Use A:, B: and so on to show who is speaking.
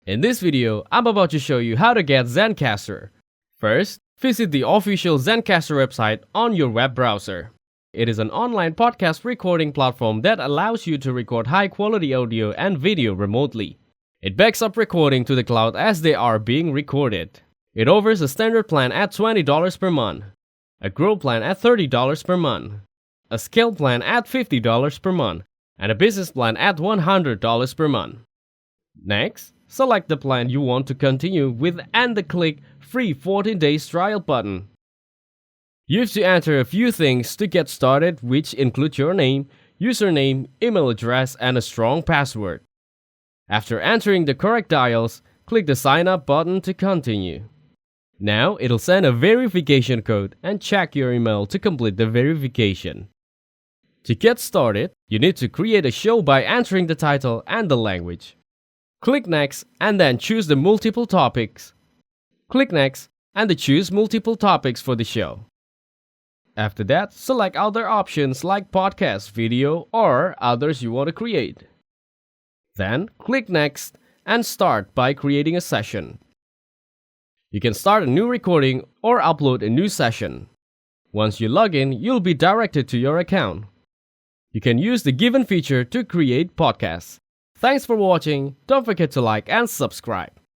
A: In this video, I'm about to show you how to get Zencastr. First, visit the official Zencastr website on your web browser. It is an online podcast recording platform that allows you to record high-quality audio and video remotely. It backs up recording to the cloud as they are being recorded. It offers a standard plan at $20 per month, a Grow plan at $30 per month, a Scale plan at $50 per month, and a Business plan at $100 per month. Next, select the plan you want to continue with and click Free 14 Days Trial button. You have to enter a few things to get started, which include your name, username, email address, and a strong password. After entering the correct dials, click the Sign Up button to continue. Now, it'll send a verification code and check your email to complete the verification. To get started, you need to create a show by entering the title and the language. Click Next and then choose the multiple topics. Click Next and then choose multiple topics for the show. After that, select other options like podcast, video, or others you want to create. Then, click Next and start by creating a session. You can start a new recording or upload a new session. Once you log in, you'll be directed to your account. You can use the given feature to create podcasts. Thanks for watching. Don't forget to like and subscribe.